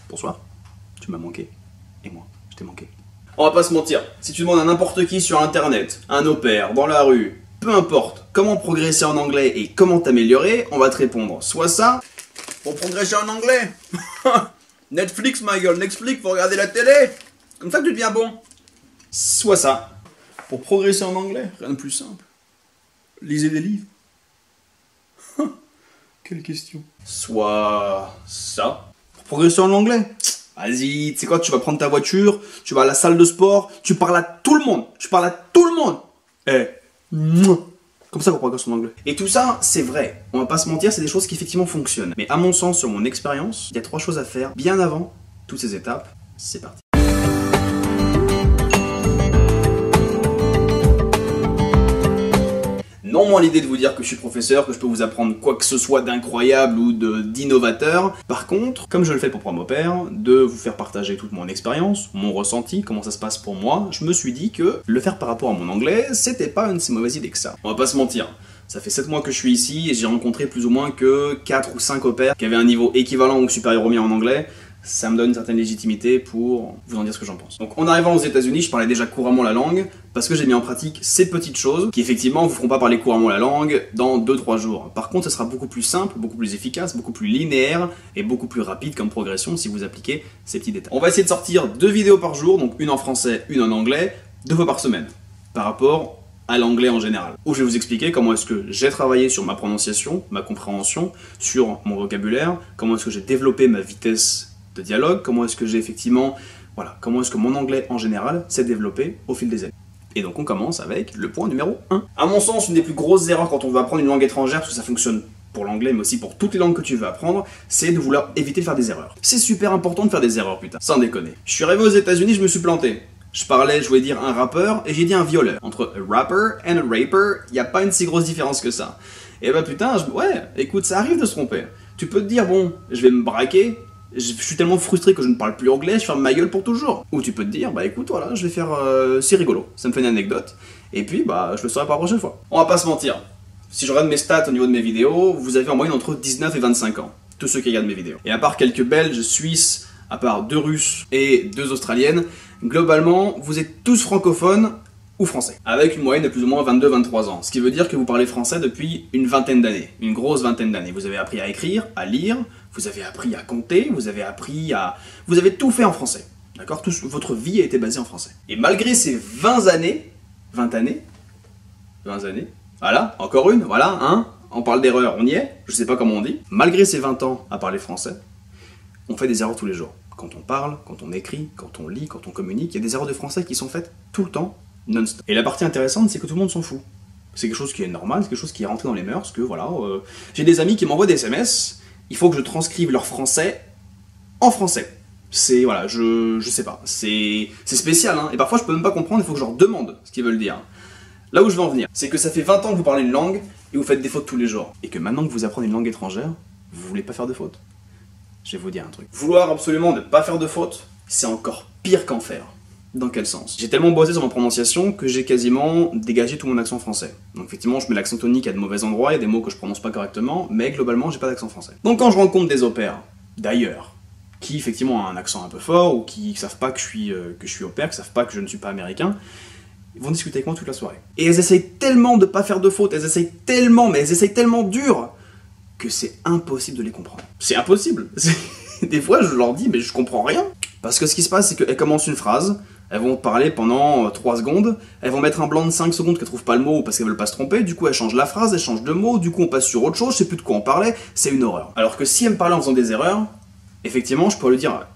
Bonsoir, tu m'as manqué. Et moi, je t'ai manqué. On va pas se mentir, si tu demandes à n'importe qui sur internet, un au pair, dans la rue, peu importe, comment progresser en anglais et comment t'améliorer, on va te répondre soit ça, pour progresser en anglais, Netflix ma gueule, Netflix, faut regarder la télé, comme ça que tu deviens bon. Soit ça, pour progresser en anglais, rien de plus simple, lisez des livres. Quelle question. Soit ça, pour progresser en anglais. Vas-y, tu sais quoi, tu vas prendre ta voiture, tu vas à la salle de sport, tu parles à tout le monde. Tu parles à tout le monde. Comme ça qu'on progresse en anglais. Et tout ça, c'est vrai. On va pas se mentir, c'est des choses qui effectivement fonctionnent. Mais à mon sens, sur mon expérience, il y a 3 choses à faire bien avant toutes ces étapes. C'est parti. Non, moi l'idée de vous dire que je suis professeur, que je peux vous apprendre quoi que ce soit d'incroyable ou d'innovateur. Par contre, comme je le fais pour Promo Pair, de vous faire partager toute mon expérience, mon ressenti, comment ça se passe pour moi, je me suis dit que le faire par rapport à mon anglais, c'était pas une si mauvaise idée que ça. On va pas se mentir. Ça fait 7 mois que je suis ici et j'ai rencontré plus ou moins que 4 ou 5 au pair qui avaient un niveau équivalent ou supérieur au mien en anglais. Ça me donne une certaine légitimité pour vous en dire ce que j'en pense. Donc en arrivant aux États-Unis, je parlais déjà couramment la langue parce que j'ai mis en pratique ces petites choses qui effectivement vous feront pas parler couramment la langue dans 2-3 jours. Par contre, ce sera beaucoup plus simple, beaucoup plus efficace, beaucoup plus linéaire et beaucoup plus rapide comme progression si vous appliquez ces petits détails. On va essayer de sortir 2 vidéos par jour, donc une en français, une en anglais, 2 fois par semaine, par rapport à l'anglais en général, où je vais vous expliquer comment est-ce que j'ai travaillé sur ma prononciation, ma compréhension, sur mon vocabulaire, comment est-ce que j'ai développé ma vitesse de dialogue, comment est-ce que j'ai effectivement, voilà, comment est-ce que mon anglais en général s'est développé au fil des années. Et donc on commence avec le point numéro 1. À mon sens, une des plus grosses erreurs quand on veut apprendre une langue étrangère, parce que ça fonctionne pour l'anglais mais aussi pour toutes les langues que tu veux apprendre, c'est de vouloir éviter de faire des erreurs. C'est super important de faire des erreurs, putain, sans déconner. Je suis arrivé aux États-Unis, je me suis planté. Je voulais dire un rappeur, et j'ai dit un violeur. Entre a rapper and a raper, il n'y a pas une si grosse différence que ça. Et bah putain, ouais, écoute, ça arrive de se tromper. Tu peux te dire, bon, je vais me braquer, je suis tellement frustré que je ne parle plus anglais, je ferme ma gueule pour toujours. Ou tu peux te dire, bah écoute, voilà, je vais faire... c'est rigolo, ça me fait une anecdote, et puis bah je le saurai pas la prochaine fois. On va pas se mentir, si je regarde mes stats au niveau de mes vidéos, vous avez en moyenne entre 19 et 25 ans, tous ceux qui regardent mes vidéos. Et à part quelques Belges, Suisses, à part 2 Russes et 2 Australiennes, globalement, vous êtes tous francophones ou français, avec une moyenne de plus ou moins 22-23 ans, ce qui veut dire que vous parlez français depuis une vingtaine d'années, une grosse vingtaine d'années. Vous avez appris à écrire, à lire, vous avez appris à compter, vous avez appris à... Vous avez tout fait en français, d'accord? Votre vie a été basée en français. Et malgré ces 20 années, voilà, encore une, voilà, hein, on parle d'erreur, on y est, je sais pas comment on dit. Malgré ces 20 ans à parler français, on fait des erreurs tous les jours. Quand on parle, quand on écrit, quand on lit, quand on communique, il y a des erreurs de français qui sont faites tout le temps, non-stop. Et la partie intéressante, c'est que tout le monde s'en fout. C'est quelque chose qui est normal, c'est quelque chose qui est rentré dans les mœurs, que voilà, j'ai des amis qui m'envoient des SMS, il faut que je transcrive leur français en français. C'est, voilà, je sais pas, c'est spécial, hein, et parfois je peux même pas comprendre, il faut que je leur demande ce qu'ils veulent dire. Là où je veux en venir, c'est que ça fait 20 ans que vous parlez une langue, et vous faites des fautes tous les jours. Et que maintenant que vous apprenez une langue étrangère, vous voulez pas faire de fautes. Je vais vous dire un truc. Vouloir absolument ne pas faire de fautes, c'est encore pire qu'en faire. Dans quel sens? J'ai tellement bossé sur ma prononciation que j'ai quasiment dégagé tout mon accent français. Donc effectivement, je mets l'accent tonique à de mauvais endroits, il y a des mots que je prononce pas correctement, mais globalement, j'ai pas d'accent français. Donc quand je rencontre des au-pairs d'ailleurs, qui effectivement ont un accent un peu fort, ou qui savent pas que je suis au-pair, qui savent pas que je ne suis pas américain, ils vont discuter avec moi toute la soirée. Et elles essayent tellement de pas faire de fautes, elles essayent tellement dur, que c'est impossible de les comprendre. C'est impossible. Des fois, je leur dis, mais je comprends rien. Parce que ce qui se passe, c'est qu'elles commencent une phrase, elles vont parler pendant 3 secondes, elles vont mettre un blanc de 5 secondes qu'elles trouvent pas le mot parce qu'elles veulent pas se tromper, du coup elles changent la phrase, elles changent de mot, du coup on passe sur autre chose, je sais plus de quoi on parlait, c'est une horreur. Alors que si elles me parlaient en faisant des erreurs, effectivement, je pourrais lui dire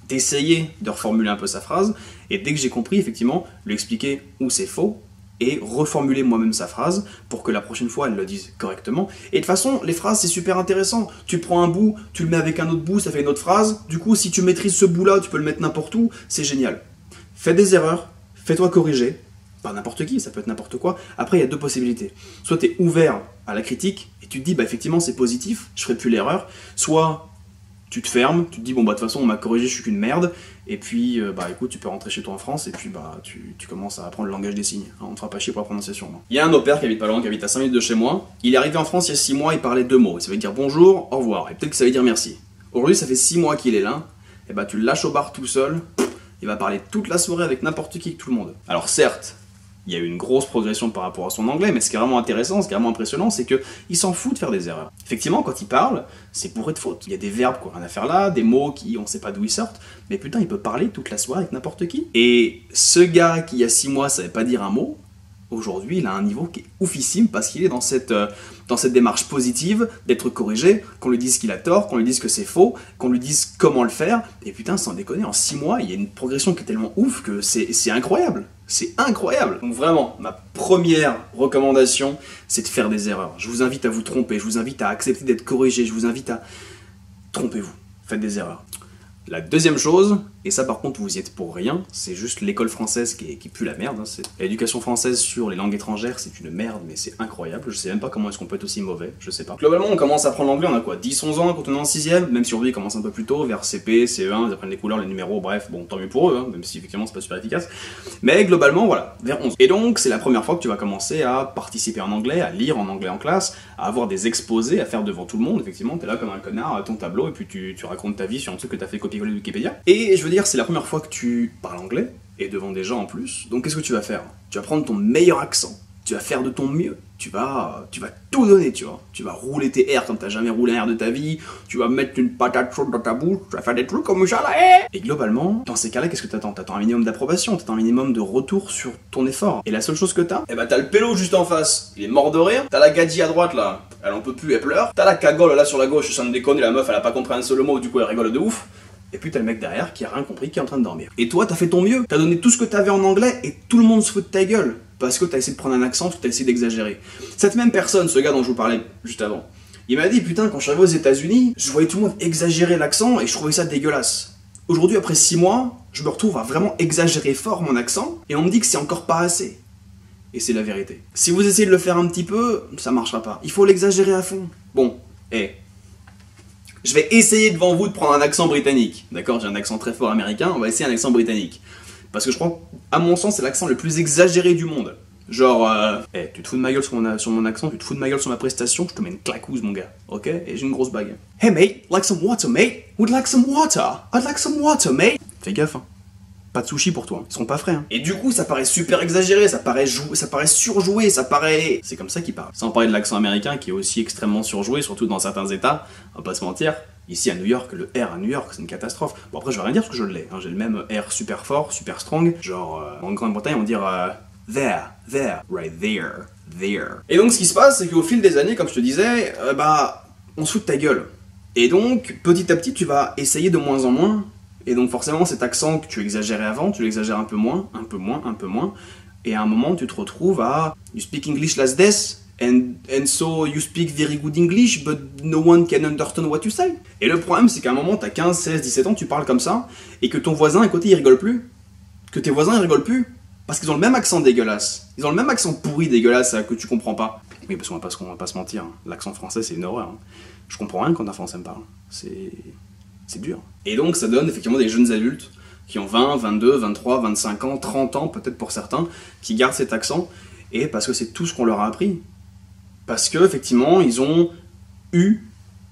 d'essayer de reformuler un peu sa phrase, et dès que j'ai compris, effectivement, lui expliquer où c'est faux, et reformuler moi-même sa phrase pour que la prochaine fois elle le dise correctement. Et de toute façon, les phrases c'est super intéressant. Tu prends un bout, tu le mets avec un autre bout, ça fait une autre phrase. Du coup, si tu maîtrises ce bout-là, tu peux le mettre n'importe où, c'est génial. Fais des erreurs, fais-toi corriger. Pas n'importe qui, ça peut être n'importe quoi. Après, il y a 2 possibilités. Soit tu es ouvert à la critique et tu te dis, bah effectivement c'est positif, je ferai plus l'erreur. Soit tu te fermes, tu te dis, bon bah de toute façon on m'a corrigé, je suis qu'une merde. Et puis, bah écoute, tu peux rentrer chez toi en France et puis bah tu commences à apprendre le langage des signes. Hein, on te fera pas chier pour la prononciation. Non. Il y a un au-pair qui habite pas loin, qui habite à 5 minutes de chez moi. Il est arrivé en France il y a 6 mois, il parlait 2 mots. Ça veut dire bonjour, au revoir. Et peut-être que ça veut dire merci. Aujourd'hui, ça fait 6 mois qu'il est là. et bah tu le lâches au bar tout seul, il va parler toute la soirée avec n'importe qui, avec tout le monde. Alors certes, il y a eu une grosse progression par rapport à son anglais, mais ce qui est vraiment intéressant, ce qui est vraiment impressionnant, c'est qu'il s'en fout de faire des erreurs. Effectivement, quand il parle, c'est bourré de fautes. Il y a des verbes qu'on a rien à faire là, des mots qui on sait pas d'où ils sortent, mais putain, il peut parler toute la soirée avec n'importe qui. Et ce gars qui il y a 6 mois savait pas dire un mot, aujourd'hui, il a un niveau qui est oufissime parce qu'il est dans cette démarche positive d'être corrigé, qu'on lui dise qu'il a tort, qu'on lui dise que c'est faux, qu'on lui dise comment le faire. Et putain, sans déconner, en 6 mois, il y a une progression qui est tellement ouf que c'est incroyable. C'est incroyable. Donc vraiment, ma première recommandation, c'est de faire des erreurs. Je vous invite à vous tromper, je vous invite à accepter d'être corrigé, je vous invite à... Trompez-vous, faites des erreurs. La deuxième chose, et ça par contre vous y êtes pour rien, c'est juste l'école française qui pue la merde. Hein. L'éducation française sur les langues étrangères, c'est une merde, mais c'est incroyable. Je sais même pas comment est-ce qu'on peut être aussi mauvais, je sais pas. Globalement, on commence à apprendre l'anglais, on a quoi, 10-11 ans quand on est en 6ème, même si aujourd'hui ils commencent un peu plus tôt, vers CP, CE1, ils apprennent les couleurs, les numéros, bref, bon, tant mieux pour eux, hein, même si effectivement c'est pas super efficace. Mais globalement, voilà, vers 11 ans. Et donc, c'est la première fois que tu vas commencer à participer en anglais, à lire en anglais en classe, à avoir des exposés, à faire devant tout le monde, effectivement, t'es là comme un connard à ton tableau, et puis tu racontes ta vie sur un truc que t'as fait copier-coller de Wikipédia. Et je veux dire, c'est la première fois que tu parles anglais, et devant des gens en plus, donc qu'est-ce que tu vas faire? Tu vas prendre ton meilleur accent, tu vas faire de ton mieux, tu vas tout donner, tu vois. Tu vas rouler tes R comme t'as jamais roulé un R de ta vie, tu vas mettre une patate chaude dans ta bouche, tu vas faire des trucs comme ça là. Et globalement, dans ces cas-là, qu'est-ce que t'attends? T'attends un minimum d'approbation, t'attends un minimum de retour sur ton effort. Et la seule chose que t'as, eh ben t'as le pélo juste en face, il est mort de rire, t'as la gadji à droite là, elle en peut plus, elle pleure, t'as la cagole là sur la gauche, sans déconner, la meuf elle a pas compris un seul mot, du coup elle rigole de ouf. Et puis t'as le mec derrière qui a rien compris, qui est en train de dormir. Et toi, t'as fait ton mieux. T'as donné tout ce que t'avais en anglais et tout le monde se fout de ta gueule. Parce que t'as essayé de prendre un accent, que t'as essayé d'exagérer. Cette même personne, ce gars dont je vous parlais juste avant, il m'a dit, putain, quand je suis arrivé aux États-Unis, je voyais tout le monde exagérer l'accent et je trouvais ça dégueulasse. Aujourd'hui, après 6 mois, je me retrouve à vraiment exagérer fort mon accent et on me dit que c'est encore pas assez. Et c'est la vérité. Si vous essayez de le faire un petit peu, ça marchera pas. Il faut l'exagérer à fond. Bon, je vais essayer devant vous de prendre un accent britannique. D'accord, j'ai un accent très fort américain, on va essayer un accent britannique. Parce que je crois, à mon sens, c'est l'accent le plus exagéré du monde. Genre, tu te fous de ma gueule sur mon accent, tu te fous de ma gueule sur ma prestation, je te mets une claquouse, mon gars. Ok? Et j'ai une grosse bague. Hey mate, like some water, mate? Would like some water? I'd like some water, mate? Fais gaffe, hein. Pas de sushi pour toi, ils seront pas frais. Hein. Et du coup, ça paraît super exagéré, ça paraît surjoué, ça paraît... C'est comme ça qu'ils parlent. Sans parler de l'accent américain qui est aussi extrêmement surjoué, surtout dans certains états, on va pas se mentir. Ici à New York, le R à New York, c'est une catastrophe. Bon après, je vais rien dire parce que je l'ai. Hein. J'ai le même R super fort, super strong. Genre, en Grande-Bretagne, on dit there, right there, there. Et donc, ce qui se passe, c'est qu'au fil des années, comme je te disais, on se fout de ta gueule. Et donc, petit à petit, tu vas essayer de moins en moins. Et donc forcément, cet accent que tu exagérais avant, tu l'exagères un peu moins, un peu moins, un peu moins. Et à un moment, tu te retrouves à « You speak English like this, and so you speak very good English, but no one can understand what you say. » Et le problème, c'est qu'à un moment, t'as 15, 16, 17 ans, tu parles comme ça, et que ton voisin à côté, il rigole plus. Que tes voisins, ils rigolent plus. Parce qu'ils ont le même accent dégueulasse. Ils ont le même accent pourri dégueulasse que tu comprends pas. Oui, parce qu'on va pas se mentir, hein. L'accent français, c'est une horreur. Hein. Je comprends rien quand un français me parle. C'est dur. Et donc ça donne effectivement des jeunes adultes qui ont 20, 22, 23, 25 ans, 30 ans peut-être pour certains, qui gardent cet accent, et parce que c'est tout ce qu'on leur a appris. Parce que effectivement ils ont eu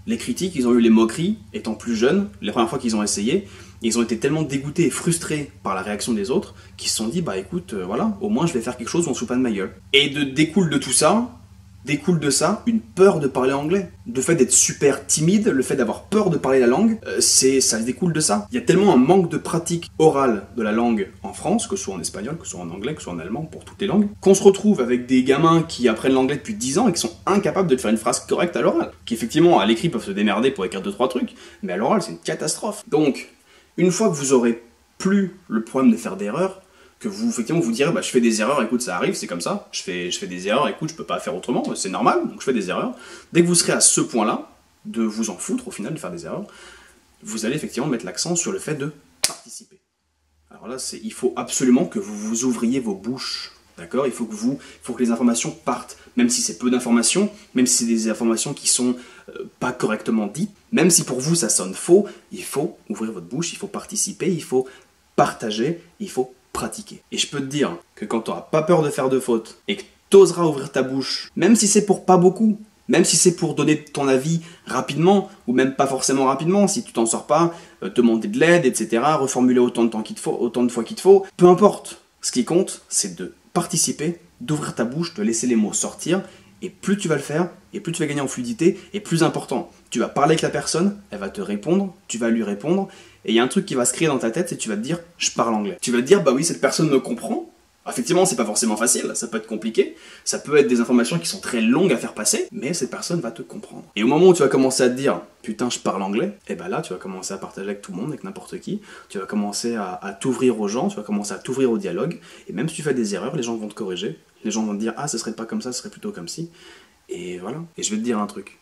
les critiques, ils ont eu les moqueries étant plus jeunes, les premières fois qu'ils ont essayé, et ils ont été tellement dégoûtés et frustrés par la réaction des autres, qu'ils se sont dit bah écoute, voilà, au moins je vais faire quelque chose où on se fout pas de ma gueule. Et découle de ça une peur de parler anglais. Le fait d'être super timide, le fait d'avoir peur de parler la langue, ça découle de ça. Il y a tellement un manque de pratique orale de la langue en France, que ce soit en espagnol, que ce soit en anglais, que ce soit en allemand, pour toutes les langues, qu'on se retrouve avec des gamins qui apprennent l'anglais depuis 10 ans et qui sont incapables de faire une phrase correcte à l'oral. Qui effectivement, à l'écrit, peuvent se démerder pour écrire 2-3 trucs, mais à l'oral, c'est une catastrophe. Donc, une fois que vous aurez plus le problème de faire d'erreurs, que vous, effectivement, vous direz, bah, je fais des erreurs, écoute, ça arrive, c'est comme ça, je fais des erreurs, écoute, je peux pas faire autrement, c'est normal, donc je fais des erreurs. Dès que vous serez à ce point-là, de vous en foutre, au final, de faire des erreurs, vous allez effectivement mettre l'accent sur le fait de participer. Alors là, il faut absolument que vous vous ouvriez vos bouches, d'accord? Il faut que les informations partent, même si c'est peu d'informations, même si c'est des informations qui sont pas correctement dites, même si pour vous ça sonne faux, il faut ouvrir votre bouche, il faut participer, il faut partager, il faut pratiquer. Et je peux te dire que quand tu n'auras pas peur de faire de fautes et que tu oseras ouvrir ta bouche, même si c'est pour pas beaucoup, Même si c'est pour donner ton avis rapidement, ou même pas forcément rapidement, si tu t'en sors pas, demander de l'aide, etc., reformuler autant de fois qu'il te faut, peu importe. Ce qui compte, c'est de participer, d'ouvrir ta bouche, de laisser les mots sortir, et plus tu vas le faire, et plus tu vas gagner en fluidité, et plus important, tu vas parler avec la personne, elle va te répondre, tu vas lui répondre, et il y a un truc qui va se créer dans ta tête, c'est que tu vas te dire « je parle anglais ». Tu vas te dire « bah oui, cette personne me comprend ». Effectivement, c'est pas forcément facile, ça peut être compliqué, ça peut être des informations qui sont très longues à faire passer, mais cette personne va te comprendre. Et au moment où tu vas commencer à te dire « putain, je parle anglais », et ben là, tu vas commencer à partager avec tout le monde, avec n'importe qui, tu vas commencer à t'ouvrir aux gens, tu vas commencer à t'ouvrir au dialogue, et même si tu fais des erreurs, les gens vont te corriger, les gens vont te dire « ah, ce serait pas comme ça, ce serait plutôt comme ci », et voilà. Et je vais te dire un truc,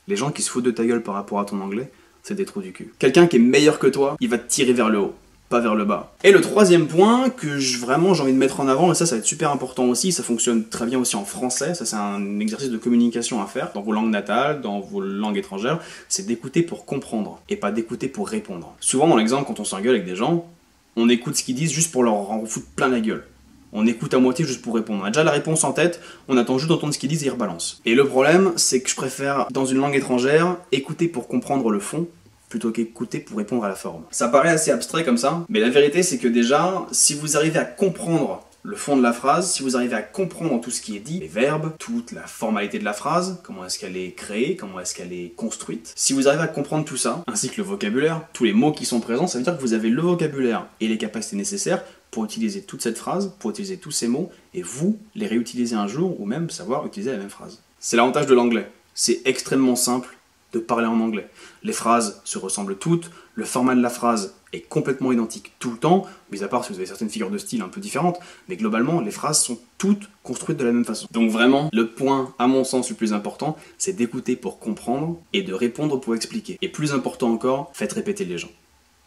les gens qui se foutent de ta gueule par rapport à ton anglais, c'est des trous du cul. Quelqu'un qui est meilleur que toi, il va te tirer vers le haut, pas vers le bas. Et le troisième point que vraiment j'ai envie de mettre en avant, et ça va être super important aussi, ça fonctionne très bien aussi en français, ça c'est un exercice de communication à faire dans vos langues natales, dans vos langues étrangères, c'est d'écouter pour comprendre, et pas d'écouter pour répondre. Souvent dans l'exemple, quand on s'engueule avec des gens, on écoute ce qu'ils disent juste pour leur en foutre plein la gueule. On écoute à moitié juste pour répondre. On a déjà la réponse en tête, on attend juste d'entendre ce qu'ils disent et ils rebalancent. Et le problème, c'est que je préfère, dans une langue étrangère, écouter pour comprendre le fond, plutôt qu'écouter pour répondre à la forme. Ça paraît assez abstrait comme ça, mais la vérité c'est que déjà, si vous arrivez à comprendre le fond de la phrase, si vous arrivez à comprendre tout ce qui est dit, les verbes, toute la formalité de la phrase, comment est-ce qu'elle est créée, comment est-ce qu'elle est construite, si vous arrivez à comprendre tout ça, ainsi que le vocabulaire, tous les mots qui sont présents, ça veut dire que vous avez le vocabulaire et les capacités nécessaires pour utiliser toute cette phrase, pour utiliser tous ces mots, et vous les réutiliser un jour, ou même savoir utiliser la même phrase. C'est l'avantage de l'anglais. C'est extrêmement simple de parler en anglais. Les phrases se ressemblent toutes, le format de la phrase est complètement identique tout le temps, mis à part si vous avez certaines figures de style un peu différentes, mais globalement, les phrases sont toutes construites de la même façon. Donc vraiment, le point, à mon sens, le plus important, c'est d'écouter pour comprendre et de répondre pour expliquer. Et plus important encore, faites répéter les gens.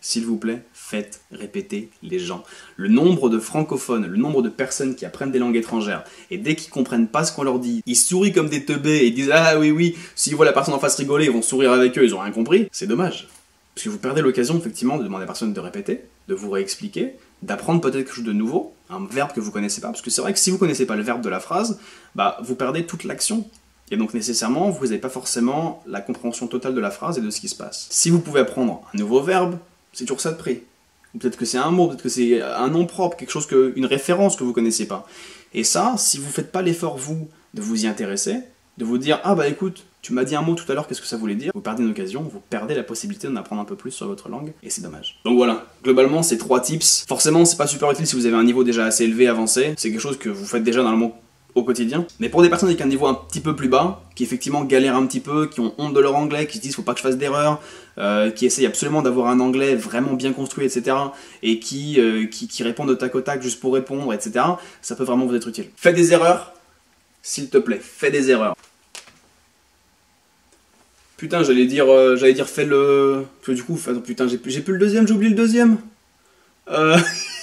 S'il vous plaît, faites répéter les gens. Le nombre de francophones, le nombre de personnes qui apprennent des langues étrangères, et dès qu'ils comprennent pas ce qu'on leur dit, ils sourient comme des teubés et ils disent « ah oui, oui », s'ils voient la personne en face rigoler, ils vont sourire avec eux, ils ont rien compris. C'est dommage. Parce que vous perdez l'occasion, effectivement, de demander à la personne de répéter, de vous réexpliquer, d'apprendre peut-être quelque chose de nouveau, un verbe que vous connaissez pas. Parce que c'est vrai que si vous connaissez pas le verbe de la phrase, bah, vous perdez toute l'action. Et donc nécessairement, vous n'avez pas forcément la compréhension totale de la phrase et de ce qui se passe. Si vous pouvez apprendre un nouveau verbe, c'est toujours ça de prix. Ou peut-être que c'est un mot, peut-être que c'est un nom propre, quelque chose une référence que vous connaissez pas. Et ça, si vous faites pas l'effort, vous, de vous y intéresser, de vous dire « ah bah écoute, tu m'as dit un mot tout à l'heure, qu'est-ce que ça voulait dire ?» Vous perdez une occasion, vous perdez la possibilité d'en apprendre un peu plus sur votre langue, et c'est dommage. Donc voilà, globalement, ces 3 tips, forcément, c'est pas super utile si vous avez un niveau déjà assez élevé, avancé, c'est quelque chose que vous faites déjà normalement au quotidien. Mais pour des personnes avec un niveau un petit peu plus bas, qui effectivement galèrent un petit peu, qui ont honte de leur anglais, qui se disent faut pas que je fasse d'erreur, qui essayent absolument d'avoir un anglais vraiment bien construit, etc. et qui répondent au tac au tac juste pour répondre, etc. Ça peut vraiment vous être utile. Faites des erreurs, s'il te plaît, fais des erreurs. Putain, j'allais dire fais le... Parce que du coup, putain, j'ai plus le deuxième, j'ai oublié le deuxième.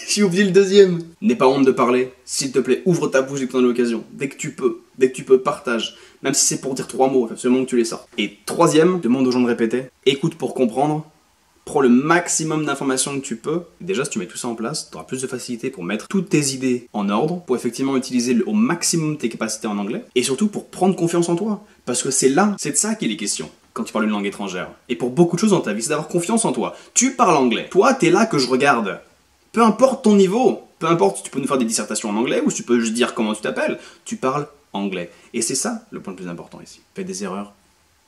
J'ai oublié le deuxième. N'aie pas honte de parler, s'il te plaît, ouvre ta bouche dès que tu en as l'occasion. Dès que tu peux, partage. Même si c'est pour dire 3 mots, absolument que tu les sortes. Et troisième, demande aux gens de répéter. Écoute pour comprendre. Prends le maximum d'informations que tu peux. Déjà, si tu mets tout ça en place, tu auras plus de facilité pour mettre toutes tes idées en ordre, pour effectivement utiliser au maximum tes capacités en anglais, et surtout pour prendre confiance en toi. Parce que c'est de ça qu'il est question quand tu parles une langue étrangère. Et pour beaucoup de choses dans ta vie, c'est d'avoir confiance en toi. Tu parles anglais. Toi, t'es là que je regarde. Peu importe ton niveau, peu importe si tu peux nous faire des dissertations en anglais ou si tu peux juste dire comment tu t'appelles, tu parles anglais. Et c'est ça le point le plus important ici. Fais des erreurs,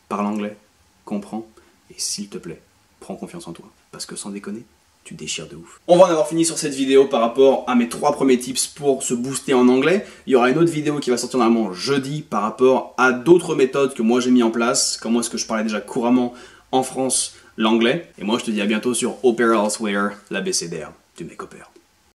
parle anglais, comprends, et s'il te plaît, prends confiance en toi. Parce que sans déconner, tu déchires de ouf. On va en avoir fini sur cette vidéo par rapport à mes 3 premiers tips pour se booster en anglais. Il y aura une autre vidéo qui va sortir normalement jeudi par rapport à d'autres méthodes que moi j'ai mis en place. Comment est-ce que je parlais déjà couramment en France l'anglais. Et moi je te dis à bientôt sur Opera Elsewhere, l'ABCDR du mec opère.